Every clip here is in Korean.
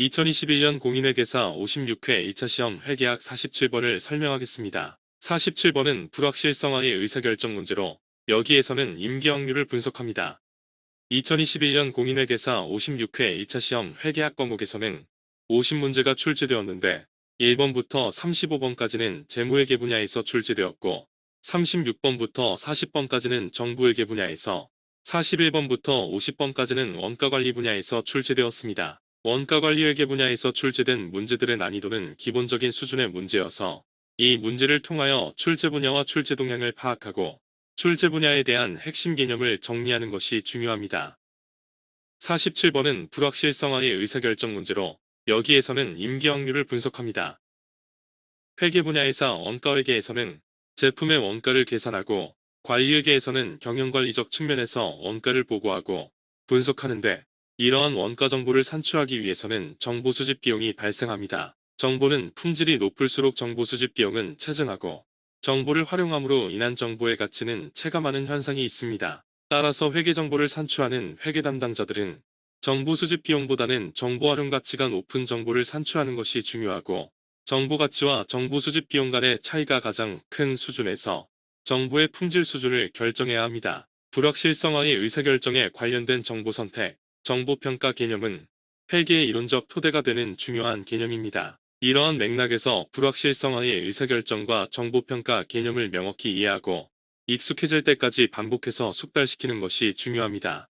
2021년 공인회계사 56회 1차 시험 회계학 47번을 설명하겠습니다. 47번은 불확실성화의 의사결정 문제로 여기에서는 임기 확률을 분석합니다. 2021년 공인회계사 56회 1차 시험 회계학 과목에서는 50문제가 출제되었는데 1번부터 35번까지는 재무회계 분야에서 출제되었고 36번부터 40번까지는 정부회계 분야에서 41번부터 50번까지는 원가관리 분야에서 출제되었습니다. 원가관리회계 분야에서 출제된 문제들의 난이도는 기본적인 수준의 문제여서 이 문제를 통하여 출제 분야와 출제 동향을 파악하고 출제 분야에 대한 핵심 개념을 정리하는 것이 중요합니다. 47번은 불확실성화의 의사결정 문제로 여기에서는 임기 확률을 분석합니다. 회계 분야에서 원가회계에서는 제품의 원가를 계산하고 관리회계에서는 경영관리적 측면에서 원가를 보고하고 분석하는데 이러한 원가 정보를 산출하기 위해서는 정보 수집 비용이 발생합니다. 정보는 품질이 높을수록 정보 수집 비용은 체증하고 정보를 활용함으로 인한 정보의 가치는 체감하는 현상이 있습니다. 따라서 회계 정보를 산출하는 회계 담당자들은 정보 수집 비용보다는 정보 활용 가치가 높은 정보를 산출하는 것이 중요하고 정보 가치와 정보 수집 비용 간의 차이가 가장 큰 수준에서 정보의 품질 수준을 결정해야 합니다. 불확실성화의 의사결정에 관련된 정보 선택, 정보 평가 개념은 회계의 이론적 토대가 되는 중요한 개념입니다. 이러한 맥락에서 불확실성화의 의사결정과 정보평가 개념을 명확히 이해하고 익숙해질 때까지 반복해서 숙달시키는 것이 중요합니다.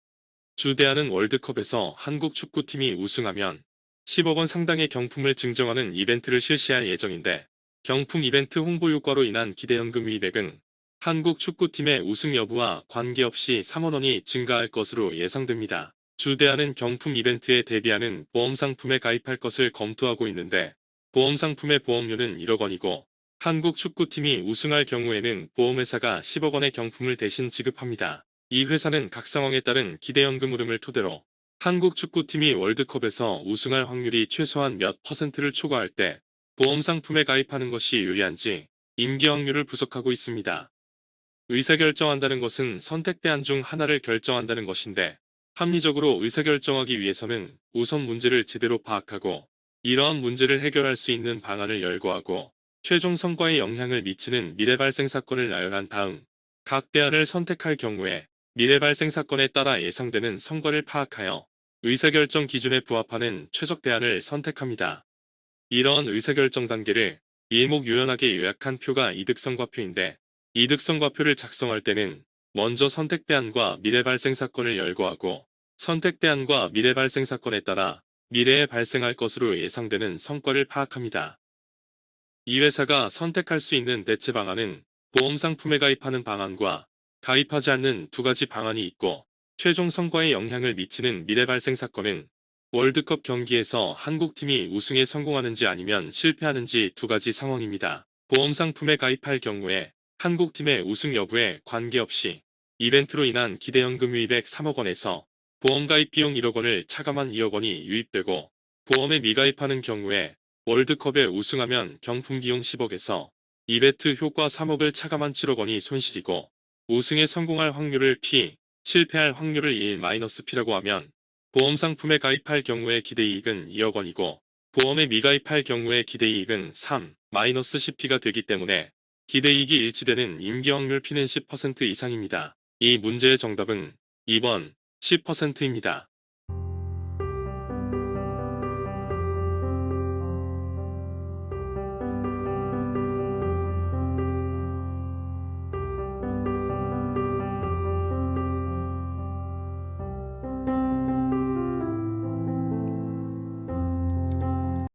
주대하는 월드컵에서 한국 축구팀이 우승하면 10억 원 상당의 경품을 증정하는 이벤트를 실시할 예정인데 경품 이벤트 홍보 효과로 인한 기대연금 유입액은 한국 축구팀의 우승 여부와 관계없이 3억 원이 증가할 것으로 예상됩니다. 주대하는 경품 이벤트에 대비하는 보험 상품에 가입할 것을 검토하고 있는데 보험 상품의 보험료는 1억 원이고 한국 축구팀이 우승할 경우에는 보험회사가 10억 원의 경품을 대신 지급합니다. 이 회사는 각 상황에 따른 기대연금 흐름을 토대로 한국 축구팀이 월드컵에서 우승할 확률이 최소한 몇 퍼센트를 초과할 때 보험 상품에 가입하는 것이 유리한지 임기 확률을 분석하고 있습니다. 의사결정한다는 것은 선택대안 중 하나를 결정한다는 것인데 합리적으로 의사결정하기 위해서는 우선 문제를 제대로 파악하고 이러한 문제를 해결할 수 있는 방안을 열거하고 최종 성과에 영향을 미치는 미래 발생 사건을 나열한 다음 각 대안을 선택할 경우에 미래 발생 사건에 따라 예상되는 성과를 파악하여 의사결정 기준에 부합하는 최적 대안을 선택합니다. 이러한 의사결정 단계를 일목요연하게 요약한 표가 이득성과표인데 이득성과표를 작성할 때는 먼저 선택대안과 미래 발생 사건을 열거하고 선택대안과 미래 발생 사건에 따라 미래에 발생할 것으로 예상되는 성과를 파악합니다. 이 회사가 선택할 수 있는 대체 방안은 보험 상품에 가입하는 방안과 가입하지 않는 두 가지 방안이 있고 최종 성과에 영향을 미치는 미래 발생 사건은 월드컵 경기에서 한국팀이 우승에 성공하는지 아니면 실패하는지 두 가지 상황입니다. 보험 상품에 가입할 경우에 한국팀의 우승 여부에 관계없이 이벤트로 인한 기대연금 유입액 3억 원에서 보험 가입 비용 1억 원을 차감한 2억 원이 유입되고 보험에 미가입하는 경우에 월드컵에 우승하면 경품 비용 10억에서 이벤트 효과 3억을 차감한 7억 원이 손실이고 우승에 성공할 확률을 P, 실패할 확률을 1-P라고 하면 보험 상품에 가입할 경우에 기대이익은 2억 원이고 보험에 미가입할 경우에 기대이익은 3-10P가 되기 때문에 기대이익이 일치되는 임기 확률 P는 10% 이상입니다. 이 문제의 정답은 2번 10%입니다.